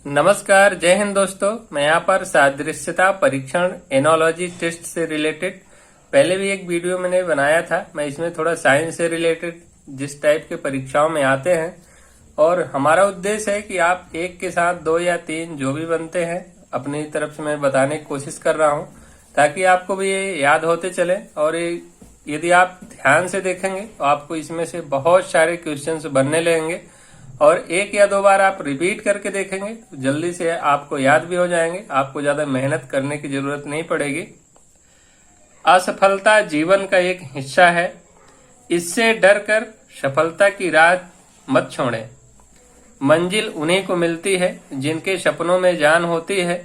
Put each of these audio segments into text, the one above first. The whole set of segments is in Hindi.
नमस्कार, जय हिंद दोस्तों। मैं यहाँ पर सादृश्यता परीक्षण एनोलॉजी टेस्ट से रिलेटेड पहले भी एक वीडियो मैंने बनाया था। मैं इसमें थोड़ा साइंस से रिलेटेड जिस टाइप के परीक्षाओं में आते हैं और हमारा उद्देश्य है कि आप एक के साथ 2 या 3 जो भी बनते हैं अपनी तरफ से मैं बताने की कोशिश कर रहा हूँ ताकि आपको भी ये याद होते चले। और यदि आप ध्यान से देखेंगे तो आपको इसमें से बहुत सारे क्वेश्चंस बनने लगेंगे और 1 या 2 बार आप रिपीट करके देखेंगे तो जल्दी से आपको याद भी हो जाएंगे। आपको ज्यादा मेहनत करने की जरूरत नहीं पड़ेगी। असफलता जीवन का एक हिस्सा है, इससे डर कर सफलता की राह मत छोड़ें। मंजिल उन्हीं को मिलती है जिनके सपनों में जान होती है।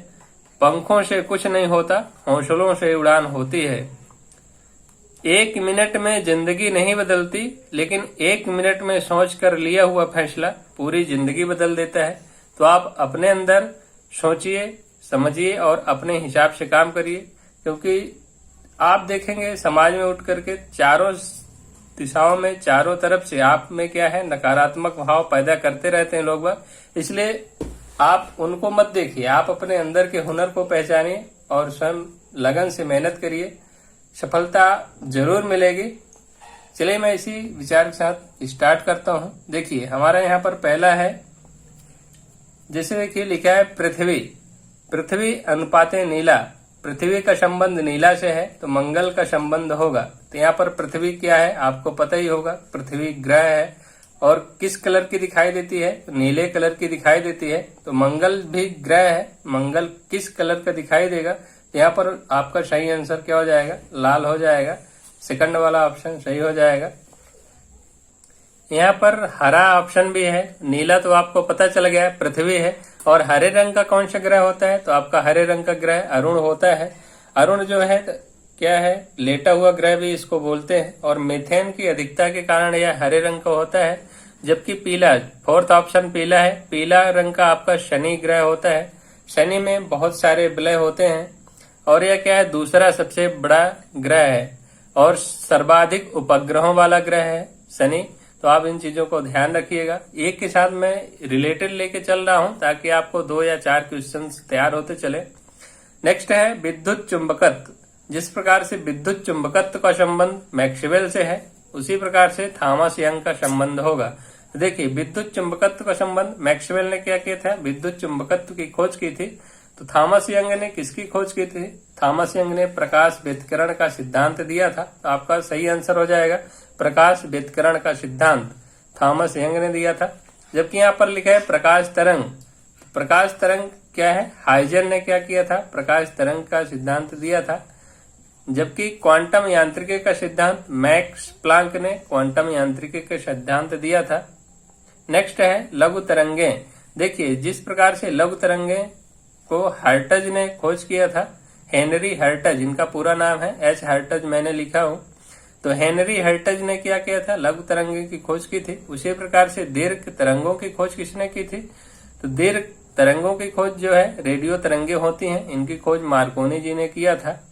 पंखों से कुछ नहीं होता, हौसलों से उड़ान होती है। 1 मिनट में जिंदगी नहीं बदलती, लेकिन 1 मिनट में सोच कर लिया हुआ फैसला पूरी जिंदगी बदल देता है। तो आप अपने अंदर सोचिए, समझिए और अपने हिसाब से काम करिए, क्योंकि आप देखेंगे समाज में उठ करके चारों दिशाओं में, चारों तरफ से आप में क्या है, नकारात्मक भाव पैदा करते रहते हैं लोग बाग। इसलिए आप उनको मत देखिए, आप अपने अंदर के हुनर को पहचानिए और स्वयं लगन से मेहनत करिए, सफलता जरूर मिलेगी। चलिए मैं इसी विचार के साथ स्टार्ट करता हूं। देखिए हमारा यहाँ पर पहला है, जैसे देखिए लिखा है पृथ्वी अनुपाते नीला। पृथ्वी का संबंध नीला से है तो मंगल का संबंध होगा। तो यहाँ पर पृथ्वी क्या है आपको पता ही होगा, पृथ्वी ग्रह है और किस कलर की दिखाई देती है, नीले कलर की दिखाई देती है। तो मंगल भी ग्रह है, मंगल किस कलर का दिखाई देगा। यहाँ पर आपका सही आंसर क्या हो जाएगा, लाल हो जाएगा। सेकंड वाला ऑप्शन सही हो जाएगा। यहाँ पर हरा ऑप्शन भी है, नीला तो आपको पता चल गया है पृथ्वी है। और हरे रंग का कौन सा ग्रह होता है, तो आपका हरे रंग का ग्रह अरुण होता है। अरुण जो है क्या है, लेटा हुआ ग्रह भी इसको बोलते हैं। और मीथेन की अधिकता के कारण यह हरे रंग का होता है। जबकि पीला, फोर्थ ऑप्शन पीला है, पीला रंग का आपका शनि ग्रह होता है। शनि में बहुत सारे विलय होते हैं और यह क्या है, दूसरा सबसे बड़ा ग्रह है और सर्वाधिक उपग्रहों वाला ग्रह है शनि। तो आप इन चीजों को ध्यान रखिएगा। एक के साथ मैं रिलेटेड लेके चल रहा हूं ताकि आपको 2 या 4 क्वेश्चन तैयार होते चले। नेक्स्ट है विद्युत चुंबकत्व। जिस प्रकार से विद्युत चुंबकत्व का संबंध मैक्सवेल से है, उसी प्रकार से थॉमस यंग का संबंध होगा। देखिए विद्युत चुंबकत्व का संबंध मैक्सवेल ने क्या किया था, विद्युत चुंबकत्व की खोज की थी। तो थॉमस यंग ने किसकी खोज की थी, थॉमस यंग ने प्रकाश व्यतिकरण का सिद्धांत दिया था। तो आपका सही आंसर हो जाएगा प्रकाश व्यतिकरण का सिद्धांत थॉमस यंग ने दिया था। जबकि यहाँ पर लिखा है प्रकाश तरंग। प्रकाश तरंग क्या है, हाइजन ने क्या किया था, प्रकाश तरंग का सिद्धांत दिया था। जबकि क्वांटम यांत्रिकी का सिद्धांत मैक्स प्लांक ने क्वांटम यांत्रिकी का सिद्धांत दिया था। नेक्स्ट है लघु तरंगे। देखिए जिस प्रकार से लघु तरंगे को हर्टज ने खोज किया था, हेनरी हर्टज, इनका पूरा नाम है एच हर्टज, मैंने लिखा हूं। तो हेनरी हर्टज ने क्या किया था, लघु तरंगे की खोज की थी। उसी प्रकार से दीर्घ तरंगों की खोज किसने की थी, तो दीर्घ तरंगों की खोज जो है रेडियो तरंगे होती हैं, इनकी खोज मार्कोनी जी ने किया था।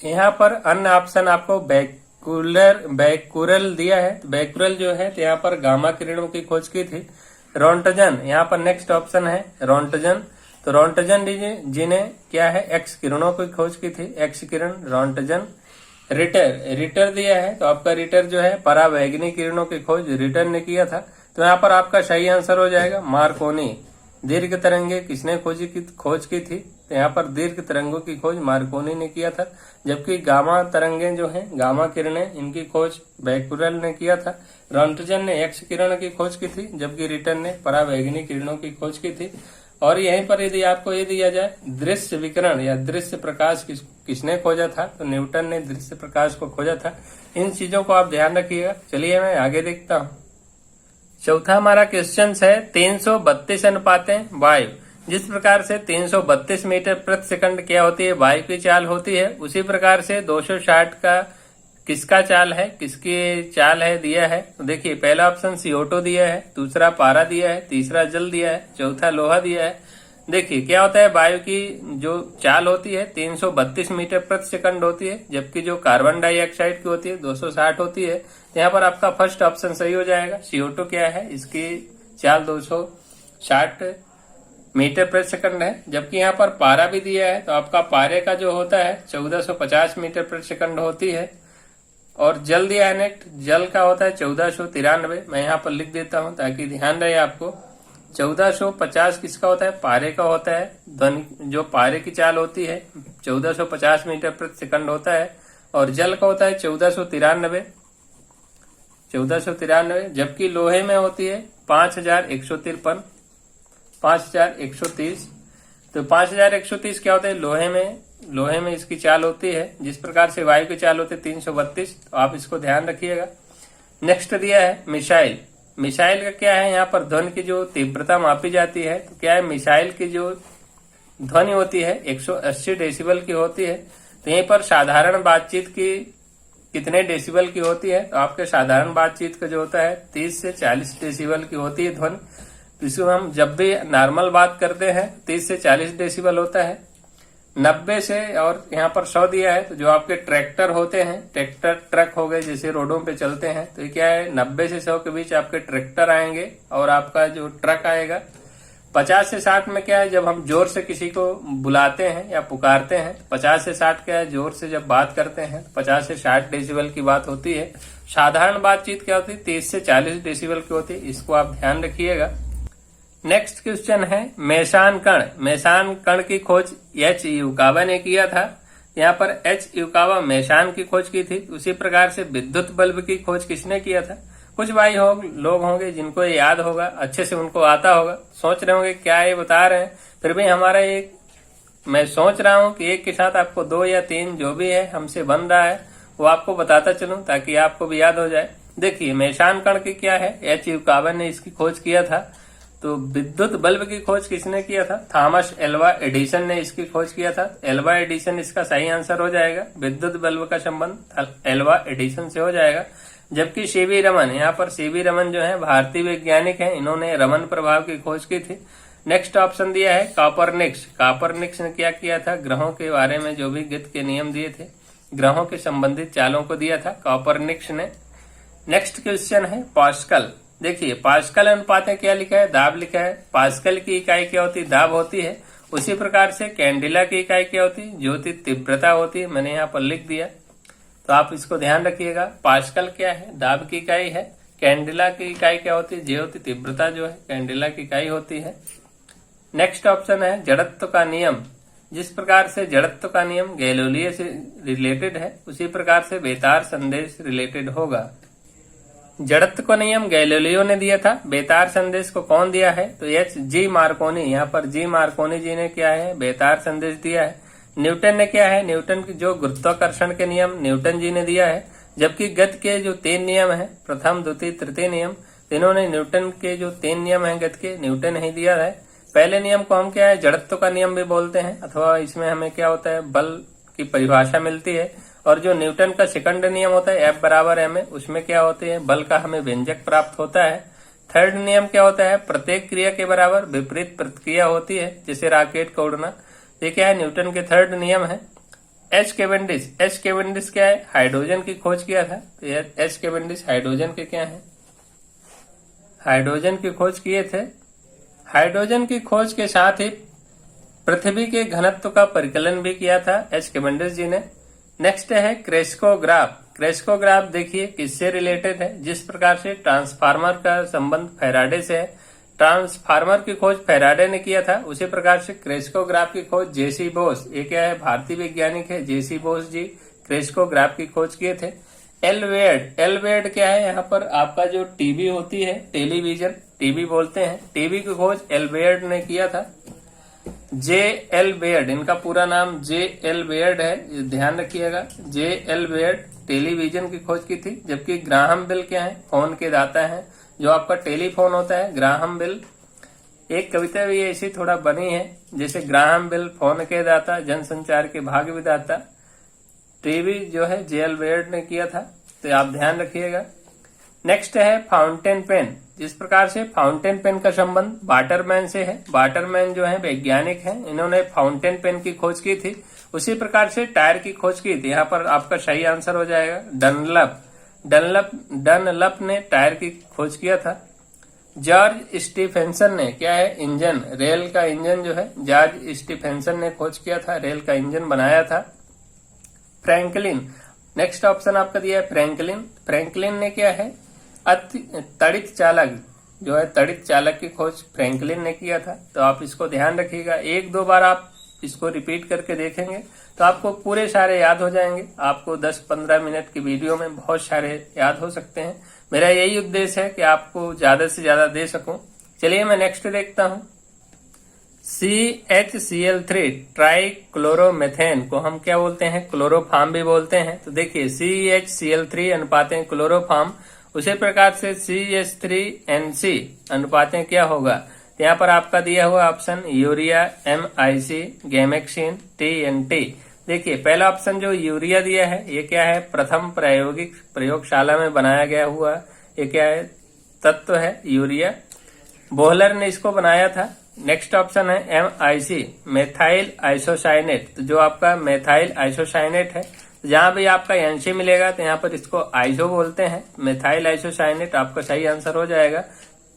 यहाँ पर अन्य ऑप्शन आपको बैकुरल दिया है। बैकुरल जो है तो यहाँ पर गामा किरणों की खोज की थी। रोंटजन, यहाँ पर नेक्स्ट ऑप्शन है रोंटजन। तो रोंटजन जी ने क्या है, एक्स किरणों की खोज की थी, एक्स किरण रोंटजन। रिटर दिया है तो आपका रिटर जो है परावैगनी किरणों की खोज रिटर ने किया था। तो यहाँ पर आपका सही आंसर हो जाएगा मार्कोनी। दीर्घ तरंगे किसने खोज की थी, तो यहाँ पर दीर्घ तरंगों की खोज मार्कोनी ने किया था। जबकि गामा तरंगे जो है, गामा किरणें, इनकी खोज बैकुरल ने किया था। रोंटजन ने एक्स किरण की खोज की थी, जबकि रिटर ने परावैगनी किरणों की खोज की थी। और यहीं पर यदि आपको ये दिया जाए दृश्य विकिरण या दृश्य प्रकाश किसने खोजा था, तो न्यूटन ने दृश्य प्रकाश को खोजा था। इन चीजों को आप ध्यान रखिएगा। चलिए मैं आगे देखता हूँ। चौथा हमारा क्वेश्चन है 332 अनुपाते वायु। जिस प्रकार से 332 मीटर प्रति सेकंड क्या होती है, वायु की चाल होती है, उसी प्रकार से 260 का किसका चाल है, किसकी चाल है दिया है। तो देखिए पहला ऑप्शन CO2 दिया है, दूसरा पारा दिया है, तीसरा जल दिया है, चौथा लोहा दिया है। देखिए क्या होता है, वायु की जो चाल होती है 332 मीटर प्रति सेकंड होती है, जबकि जो कार्बन डाइऑक्साइड की होती है 260 होती है। यहाँ पर आपका फर्स्ट ऑप्शन सही हो जाएगा। CO2 क्या है, इसकी चाल 260 मीटर प्रति सेकंड है। जबकि यहाँ पर पारा भी दिया है, तो आपका पारे का जो होता है 1450 मीटर प्रति सेकंड होती है। और जल दिया है नेक्स्ट, जल का होता है 1493। मैं यहाँ पर लिख देता हूँ ताकि ध्यान रहे आपको। 1450 किसका होता है? पारे का होता है। ध्वनि जो पारे की चाल होती है 1450 मीटर प्रति सेकंड होता है। और जल का होता है 1493। जबकि लोहे में होती है 5153, 5130। तो 5130 क्या होता है? लोहे में इसकी चाल होती है। जिस प्रकार से वायु की चाल होती है 332। तो आप इसको ध्यान रखिएगा। नेक्स्ट दिया है मिसाइल। मिसाइल का क्या है? यहाँ पर ध्वनि की जो तीव्रता मापी जाती है, तो क्या है, मिसाइल की जो ध्वनि होती है 180 डेसिबल की होती है। तो यहीं पर साधारण बातचीत की कितने डेसिबल की होती है? तो आपके साधारण बातचीत का जो होता है 30 से 40 डेसिबल की होती है ध्वनि। इसको हम जब भी नॉर्मल बात करते हैं 30 से 40 डेसिबल होता है। 90 से, और यहाँ पर 100 दिया है। तो जो आपके ट्रैक्टर होते हैं, ट्रैक्टर ट्रक हो गए जैसे रोडों पे चलते हैं, तो ये क्या है, 90 से 100 के बीच आपके ट्रैक्टर आएंगे और आपका जो ट्रक आएगा। 50 से 60 में क्या है, जब हम जोर से किसी को बुलाते हैं या पुकारते हैं। 50 से 60 क्या है, जोर से जब बात करते हैं 50 से 60 डेसिबल की बात होती है। साधारण बातचीत क्या होती है 30 से 40 डेसिबल की होती है। इसको आप ध्यान रखिएगा। नेक्स्ट क्वेश्चन है मेसान कण। मेसान कण की खोज एच युकावा ने किया था। यहाँ पर एच युकावा मेसान की खोज की थी। उसी प्रकार से विद्युत बल्ब की खोज किसने किया था? कुछ भाई लोग होंगे जिनको ये याद होगा, अच्छे से उनको आता होगा, सोच रहे होंगे क्या ये बता रहे हैं। फिर भी हमारा एक, मैं सोच रहा हूँ कि एक के साथ आपको 2 या 3 जो भी है हमसे बन रहा है वो आपको बताता चलूं ताकि आपको भी याद हो जाए। देखिए मेसान कण की क्या है, एच युकावा ने इसकी खोज किया था। तो विद्युत बल्ब की खोज किसने किया था? थॉमस एल्वा एडिसन ने इसकी खोज किया था। एल्वा एडिसन इसका सही आंसर हो जाएगा। विद्युत बल्ब का संबंध एल्वा एडिसन से हो जाएगा। जबकि सीवी रमन, यहाँ पर सीवी रमन जो है भारतीय वैज्ञानिक हैं, इन्होंने रमन प्रभाव की खोज की थी। नेक्स्ट ऑप्शन दिया है कॉपरनिक्स। कॉपरनिक्स ने क्या किया था? ग्रहों के बारे में जो भी गति के नियम दिए थे, ग्रहों के संबंधित चालों को दिया था कॉपरनिक्स ने। नेक्स्ट क्वेश्चन है पास्कल। देखिए पास्कल अनुपात में क्या लिखा है? दाब लिखा है। पास्कल की इकाई क्या होती है? दाब होती है। उसी प्रकार से कैंडिला की इकाई क्या होती है? ज्योति तीव्रता होती है। मैंने यहाँ पर लिख दिया, तो आप इसको ध्यान रखिएगा। पास्कल क्या है? दाब की इकाई है। कैंडिला की इकाई क्या होती है? ज्योति तीव्रता जो है कैंडिला की इकाई होती है। नेक्स्ट ऑप्शन है जड़त्व का नियम। जिस प्रकार से जड़त्व का नियम गैलीलियो से रिलेटेड है, उसी प्रकार से बेतार संदेश रिलेटेड होगा। जड़त्व का नियम गैलीलियो ने दिया था। बेतार संदेश को कौन दिया है? तो एच जी मार्कोनी। यहाँ पर जी मार्कोनी जी ने क्या है? बेतार संदेश दिया है। न्यूटन ने क्या है? न्यूटन की जो गुरुत्वाकर्षण के नियम न्यूटन जी ने दिया है। जबकि गति के जो 3 नियम है, प्रथम द्वितीय तृतीय नियम, इन्होंने न्यूटन के जो 3 नियम है गति के, न्यूटन ही दिया है। पहले नियम को हम क्या है? जड़त्व का नियम भी बोलते हैं, अथवा इसमें हमें क्या होता है? बल की परिभाषा मिलती है। और जो न्यूटन का सेकंड नियम होता है F बराबर m है, उसमें क्या होते हैं? बल का हमें व्यंजक प्राप्त होता है। थर्ड नियम क्या होता है? प्रत्येक क्रिया के बराबर विपरीत प्रतिक्रिया होती है, जैसे रॉकेट का उड़ना। ये क्या है? न्यूटन के थर्ड नियम है। H Cavendish. एच केवेंडिश क्या है? हाइड्रोजन की खोज किया था। तो एच केवेंडिश हाइड्रोजन के क्या है? हाइड्रोजन की खोज किए थे। हाइड्रोजन की खोज के साथ ही पृथ्वी के घनत्व का परिकलन भी किया था एच केवेंडिश जी ने। नेक्स्ट है क्रेस्कोग्राफ। क्रेस्कोग्राफ देखिए किससे रिलेटेड है? जिस प्रकार से ट्रांसफार्मर का संबंध फैराडे से है, ट्रांसफार्मर की खोज फैराडे ने किया था, उसी प्रकार से क्रेस्कोग्राफ की खोज जेसी बोस, ये क्या है? भारतीय वैज्ञानिक है जेसी बोस जी, क्रेस्कोग्राफ की खोज किए थे। एलवेड। एलवेड क्या है? यहाँ पर आपका जो टीवी होती है, टेलीविजन, टीवी बोलते हैं, टीवी की खोज एलवेड ने किया था। जे एल बेयर्ड, इनका पूरा नाम जे एल बेयर्ड है, ध्यान रखिएगा। जे एल बेयर्ड टेलीविजन की खोज की थी। जबकि ग्राहम बेल क्या है? फोन के दाता है। जो आपका टेलीफोन होता है, ग्राहम बेल, एक कविता भी ऐसी थोड़ा बनी है, जैसे ग्राहम बेल फोन के दाता, जनसंचार के भाग्य विधाता। टीवी जो है जे एल बेयर्ड ने किया था, तो आप ध्यान रखिएगा। नेक्स्ट है फाउंटेन पेन। जिस प्रकार से फाउंटेन पेन का संबंध वाटरमैन से है, वाटरमैन जो है वैज्ञानिक हैं, इन्होंने फाउंटेन पेन की खोज की थी। उसी प्रकार से टायर की खोज की थी। यहाँ पर आपका सही आंसर हो जाएगा डनलप। डनलप ने टायर की खोज किया था। जॉर्ज स्टीफेंसन ने क्या है इंजन, रेल का इंजन जो है जॉर्ज स्टीफेंसन ने खोज किया था, रेल का इंजन बनाया था। फ्रैंकलिन, नेक्स्ट ऑप्शन आपका दिया है फ्रैंकलिन। फ्रैंकलिन ने क्या है तड़ित चालक जो है तड़ित चालक की खोज फ्रैंकलिन ने किया था। तो आप इसको ध्यान रखिएगा, एक दो बार आप इसको रिपीट करके देखेंगे तो आपको पूरे सारे याद हो जाएंगे। आपको 10-15 मिनट की वीडियो में बहुत सारे याद हो सकते हैं। मेरा यही उद्देश्य है कि आपको ज्यादा से ज्यादा दे सकूं। चलिए मैं नेक्स्ट देखता हूं। CHCl3 ट्राइक्लोरोमेथेन को हम क्या बोलते हैं, क्लोरोफार्म भी बोलते हैं। तो देखिए CHCl3 अनुपातें क्लोरोफार्म, उसी प्रकार से CH3NC अनुपातें क्या होगा। तो यहाँ पर आपका दिया हुआ option urea, MIC, gammexane, TNT। देखिए पहला ऑप्शन जो यूरिया दिया है ये क्या है, प्रथम प्रायोगिक प्रयोगशाला में बनाया गया हुआ ये क्या है तत्व है यूरिया, बोहलर ने इसको बनाया था। नेक्स्ट ऑप्शन है MIC, मेथाइल आइसोसाइनेट। तो जो आपका मेथाइल आइसोसाइनेट है, जहां भी आपका NC मिलेगा तो यहाँ पर इसको आइसो बोलते हैं, मेथाइल आइसोसाइनेट आपका सही आंसर हो जाएगा।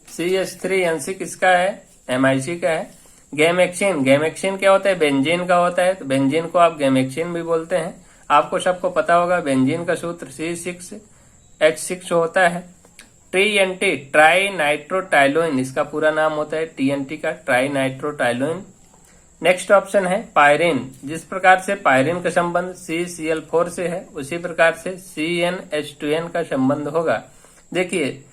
CH3NC किसका है, MIC का है। गैमेक्सिन, गैमेक्सिन क्या होता है, बेंजीन का होता है। तो बेंजीन को आप गैमेक्सिन भी बोलते हैं। आपको सबको पता होगा बेंजीन का सूत्र C6H6 होता है। TNT, ट्राई नाइट्रोटाइलोइन, इसका पूरा नाम होता है TNT का, ट्राई नाइट्रोटाइलोइन। नेक्स्ट ऑप्शन है पायरिन, जिस प्रकार से पायरिन का संबंध CCl4 से है उसी प्रकार से CnH2n का संबंध होगा। देखिए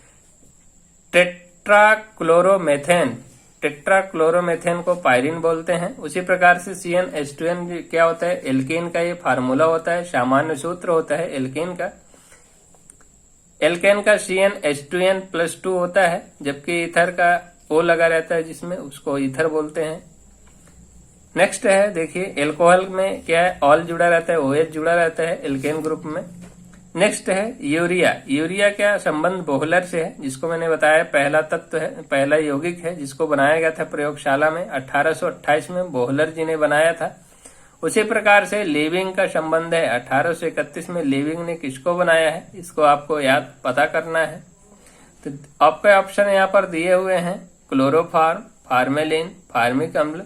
टेट्राक्लोरोमेथेन, टेट्राक्लोरोमेथेन को पायरिन बोलते हैं। उसी प्रकार से CnH2n क्या होता है, एल्केन का ये फार्मूला होता है, सामान्य सूत्र होता है एल्केन का। एल्केन का CnH2n+2 होता है, जबकि ईथर का O लगा रहता है जिसमें, उसको ईथर बोलते हैं। नेक्स्ट है देखिए एल्कोहल में क्या है, ऑल जुड़ा रहता है, OH जुड़ा रहता है एल्केन ग्रुप में। नेक्स्ट है यूरिया, यूरिया क्या संबंध बोहलर से है, जिसको मैंने बताया पहला तत्व है, पहला यौगिक है जिसको बनाया गया था प्रयोगशाला में 1828 में बोहलर जी ने बनाया था। उसी प्रकार से लीविंग का संबंध है 1831 में, लीविंग ने किसको बनाया है, इसको आपको याद पता करना है। तो आपके ऑप्शन यहाँ पर दिए हुए हैं क्लोरोफार्म, फार्मेलिन, फार्मिक अम्ल।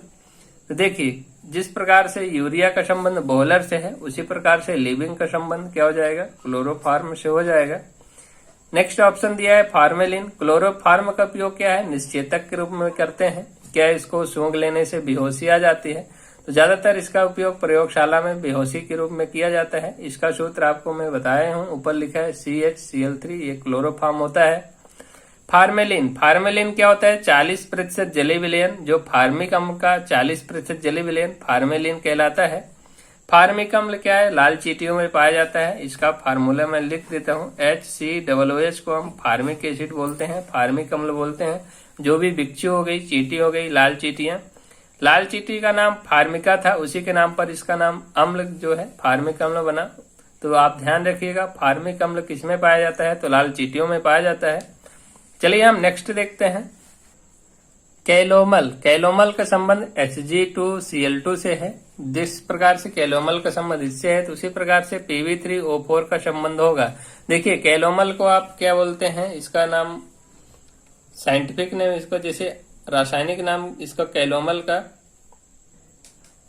तो देखिए जिस प्रकार से यूरिया का संबंध बोहलर से है उसी प्रकार से लीविंग का संबंध क्या हो जाएगा, क्लोरोफार्म से हो जाएगा। नेक्स्ट ऑप्शन दिया है फार्मेलिन। क्लोरोफार्म का उपयोग क्या है, निश्चेतक के रूप में करते हैं। क्या इसको सूंघ लेने से बेहोशी आ जाती है, तो ज्यादातर इसका उपयोग प्रयोगशाला में बेहोशी के रूप में किया जाता है। इसका सूत्र आपको मैं बताया हूं, ऊपर लिखा है CHCl3, ये क्लोरोफार्म होता है। फार्मेलिन, फार्मेलिन क्या होता है, 40% जलीय विलयन, जो फार्मिक अम्ल का 40% जलीय विलयन फार्मेलिन कहलाता है। फार्मिक अम्ल क्या है, लाल चींटियों में पाया जाता है। इसका फार्मूला मैं लिख देता हूँ, HCOOH को हम फार्मिक एसिड बोलते हैं, फार्मिक अम्ल बोलते हैं। जो भी बिच्छू हो गई, चींटी हो गई, लाल चींटियां, लाल चींटी का नाम फार्मिका था, उसी के नाम पर इसका नाम अम्ल जो है फार्मिक अम्ल बना। तो आप ध्यान रखिएगा फार्मिक अम्ल किसमें पाया जाता है, तो लाल चींटियों में पाया जाता है। चलिए हम नेक्स्ट देखते हैं कैलोमल। कैलोमल का संबंध Hg2Cl2 से है। जिस प्रकार से कैलोमल का संबंध इससे है तो उसी प्रकार से Pb3O4 का संबंध होगा। देखिए कैलोमल को आप क्या बोलते हैं, इसका नाम साइंटिफिक नेम, इसको जैसे रासायनिक नाम इसका कैलोमल का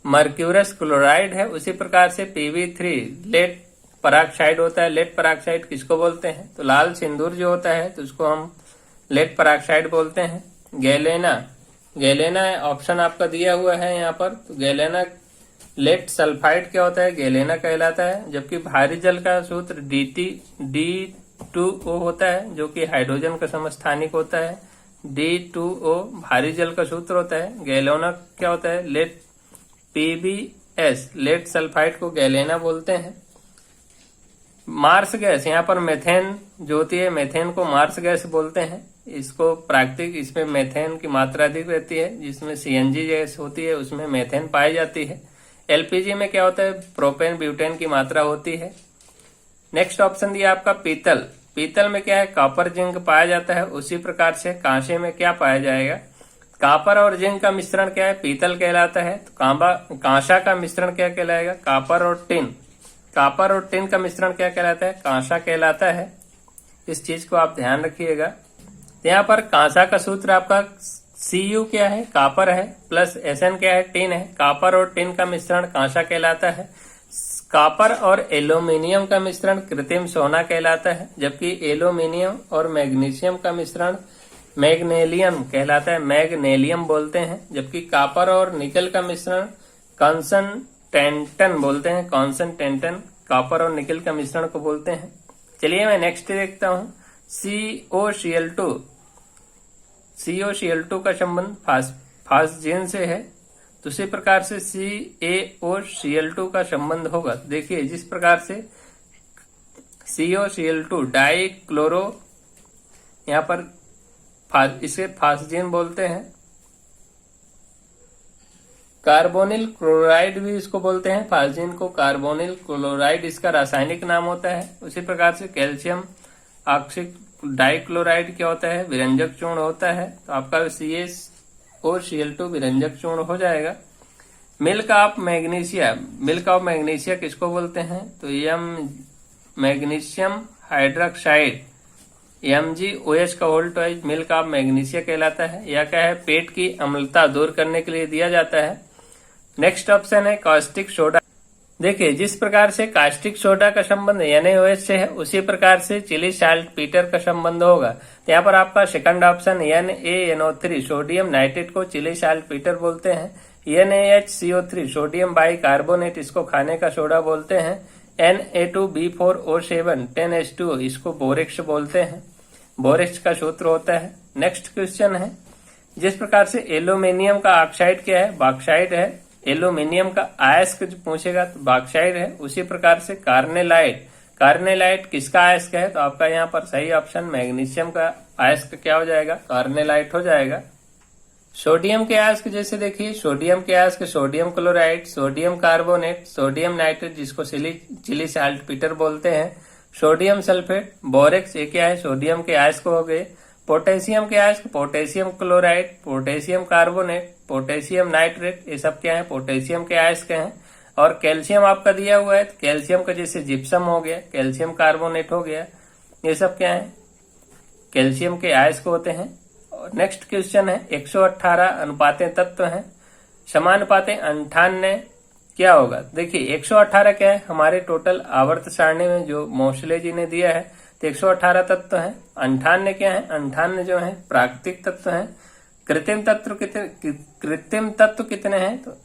मर्क्यूरस क्लोराइड है, उसी प्रकार से Pb3 लेड पराक्साइड होता है। लेड पराक्साइड किसको बोलते हैं, तो लाल सिंदूर जो होता है तो उसको हम लेड पराक्साइड बोलते हैं। गैलेना, गैलेना ऑप्शन आपका दिया हुआ है यहाँ पर, तो गैलेना लेड सल्फाइड क्या होता है, गैलेना कहलाता है। जबकि भारी जल का सूत्र D2O होता है, जो कि हाइड्रोजन का समस्थानिक होता है। D2O भारी जल का सूत्र होता है। गैलेना क्या होता है, लेड PbS, लेड सल्फाइड को गैलेना बोलते हैं। मार्स गैस, यहाँ पर मेथेन जो होती है, मेथेन को मार्स गैस बोलते हैं। इसको प्राकृतिक, इसमें मेथेन की मात्रा अधिक रहती है, जिसमें CNG गैस होती है उसमें मेथेन पाई जाती है। LPG में क्या होता है, प्रोपेन ब्यूटेन की मात्रा होती है। नेक्स्ट ऑप्शन दिया आपका पीतल। पीतल में क्या है, कॉपर जिंक पाया जाता है। उसी प्रकार से कांसे में क्या पाया जाएगा, कॉपर और जिंक का मिश्रण क्या है, पीतल कहलाता है। तो कांसा का मिश्रण क्या कहलाएगा, कॉपर और टिन। कॉपर और टिन का मिश्रण क्या कहलाता है, कांसा कहलाता है। इस चीज को आप ध्यान रखिएगा। तो यहाँ पर कांसा का सूत्र आपका Cu क्या है, कापर है, प्लस Sn क्या है, टिन है। कापर और टिन का मिश्रण कांसा कहलाता है। कापर और एल्यूमिनियम का मिश्रण कृत्रिम सोना कहलाता है, जबकि एल्यूमिनियम और मैग्नीशियम का मिश्रण मैग्नेलियम कहलाता है, मैग्नेलियम बोलते हैं। जबकि कापर और निकल का मिश्रण कॉन्सनटेंटन बोलते हैं, कॉन्सनटेंटन कापर और निकल का मिश्रण को बोलते हैं। चलिए मैं नेक्स्ट देखता हूं। COCl2 का संबंध फास्जीन से है, तो उसी प्रकार से CaOCl2 का संबंध होगा। देखिए जिस प्रकार से COCl2 डाइक्लोरो, यहाँ पर इसे फास्जीन बोलते हैं। कार्बोनिल क्लोराइड भी इसको बोलते हैं, फास्जीन को कार्बोनिल क्लोराइड इसका रासायनिक नाम होता है। उसी प्रकार से कैल्शियम ऑक्सी डाइक्लोराइड क्या होता है, विरंजक चूर्ण होता है। तो आपका CaOCl2 विरंजक चूर्ण हो जाएगा। मिल्क ऑफ मैग्नीशिया किसको बोलते हैं, तो मैग्नीशियम हाइड्रोक्साइड MgOH का whole twice milk of magnesia कहलाता है। यह क्या है, पेट की अम्लता दूर करने के लिए दिया जाता है। नेक्स्ट ऑप्शन है कास्टिक सोडा। देखिए जिस प्रकार से कास्टिक सोडा का संबंध NaOH से है, उसी प्रकार से चिली साल्ट पीटर का संबंध होगा। तो यहाँ पर आपका second option NaNO3 sodium nitrate को चिली साल्ट पीटर बोलते हैं। NaHCO3 सोडियम बाई कार्बोनेट इसको खाने का सोडा बोलते हैं। Na2B4O7 10H2 इसको बोरेक्स बोलते हैं, बोरेक्स का सूत्र होता है। नेक्स्ट क्वेश्चन है, जिस प्रकार से एल्यूमिनियम का ऑक्साइड क्या है, बॉक्साइड है। एल्यूमिनियम का अयस्क पूछेगा तो बॉक्साइड है। उसी प्रकार से कार्नेलाइट किसका अयस्क है, तो आपका यहाँ पर सही ऑप्शन मैग्नीशियम का अयस्क क्या हो जाएगा, कार्नेलाइट हो जाएगा। सोडियम के अयस्क जैसे देखिए, सोडियम के अयस्क sodium chloride, sodium carbonate, sodium nitrate जिसको चिली साल्ट पीटर बोलते हैं, सोडियम सल्फेट, बोरेक्स ये क्या है, सोडियम के अयस्क हो गए। पोटेशियम के अयस्क potassium chloride, potassium carbonate, potassium nitrate ये सब क्या है, पोटेशियम के अयस्क हैं। और कैल्शियम आपका दिया हुआ है, तो कैल्शियम का जैसे जिप्सम हो गया, कैल्शियम कार्बोनेट हो गया, ये सब क्या है, कैल्शियम के अयस्क होते हैं। और नेक्स्ट क्वेश्चन है, 118 अनुपातें तत्व हैं, समानुपातें 98 क्या होगा। देखिए 118 क्या है, हमारे टोटल आवर्त सारणी में जो मोसले जी ने दिया है, तो 118 तत्व हैं। 98 क्या है, 98 जो है प्राकृतिक तत्व हैं। कृत्रिम तत्व कितने हैं, तो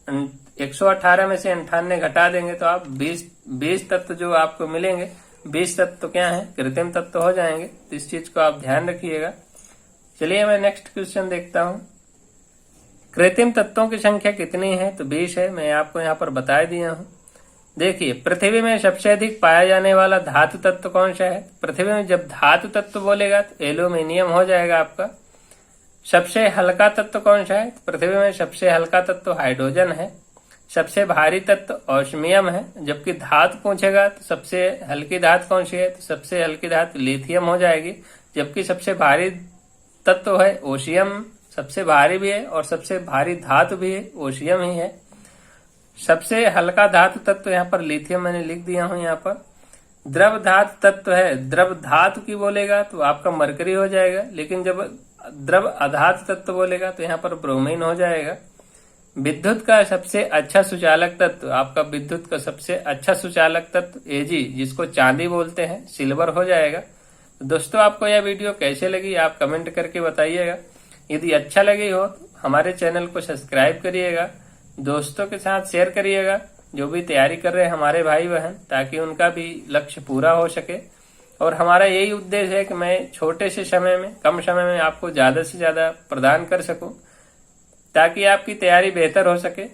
118 में से 98 घटा देंगे तो आप 20 तत्व जो आपको मिलेंगे, 20 तत्व क्या है, कृत्रिम तत्व हो जाएंगे। तो इस चीज को आप ध्यान रखिएगा। चलिए मैं नेक्स्ट क्वेश्चन देखता हूं। कृत्रिम तत्वों की संख्या कितनी है, तो 20 है। मैं आपको यहाँ पर बता दिया हूं। देखिए पृथ्वी में सबसे अधिक पाया जाने वाला धातु तत्व कौन सा है। पृथ्वी में जब धातु तत्व बोलेगा तो एल्यूमिनियम हो जाएगा आपका। सबसे हल्का तत्व कौन सा है, तो पृथ्वी में सबसे हल्का तत्व हाइड्रोजन है। सबसे भारी तत्व ऑस्मियम है। जबकि धातु पूछेगा तो सबसे हल्की धातु कौन सी है, तो सबसे हल्की धातु लिथियम हो जाएगी। जबकि सबसे भारी तत्व है ओशियम, सबसे भारी भी है और सबसे भारी धातु भी है, ओशियम ही है। सबसे हल्का धातु तत्व यहाँ पर लिथियम मैंने लिख दिया हूं यहाँ पर। द्रव धातु तत्व है, द्रव धातु की बोलेगा तो आपका मरकरी हो जाएगा। लेकिन जब द्रव अधातु तत्व बोलेगा तो यहाँ पर ब्रोमीन हो जाएगा। विद्युत का सबसे अच्छा सुचालक तत्व, आपका विद्युत का सबसे अच्छा सुचालक तत्व Ag जिसको चांदी बोलते हैं, सिल्वर हो जाएगा। दोस्तों आपको यह वीडियो कैसे लगी आप कमेंट करके बताइएगा। यदि अच्छा लगी हो तो हमारे चैनल को सब्सक्राइब करिएगा, दोस्तों के साथ शेयर करिएगा जो भी तैयारी कर रहे हैं हमारे भाई बहन, ताकि उनका भी लक्ष्य पूरा हो सके। और हमारा यही उद्देश्य है कि मैं छोटे से समय में, कम समय में आपको ज्यादा से ज्यादा प्रदान कर सकूं, ताकि आपकी तैयारी बेहतर हो सके।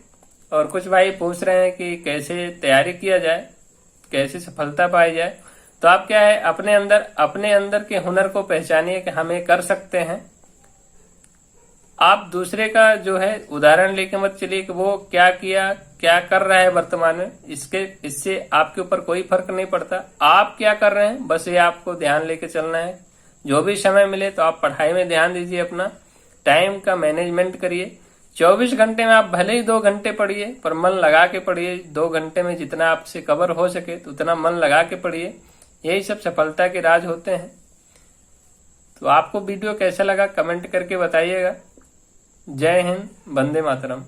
और कुछ भाई पूछ रहे हैं कि कैसे तैयारी किया जाए, कैसे सफलता पाई जाए। तो आप क्या है, अपने अंदर के हुनर को पहचानिए कि हम ये कर सकते हैं। आप दूसरे का जो है उदाहरण लेके मत चलिए कि वो क्या किया, क्या कर रहा है वर्तमान में, इससे आपके ऊपर कोई फर्क नहीं पड़ता। आप क्या कर रहे हैं, बस ये आपको ध्यान लेके चलना है। जो भी समय मिले तो आप पढ़ाई में ध्यान दीजिए, अपना टाइम का मैनेजमेंट करिए। 24 घंटे में आप भले ही 2 घंटे पढ़िए, पर मन लगा के पढ़िए। 2 घंटे में जितना आपसे कवर हो सके तो उतना मन लगा के पढ़िए। यही सब सफलता के राज होते हैं। तो आपको वीडियो कैसा लगा कमेंट करके बताइएगा। जय हिंद, वंदे मातरम।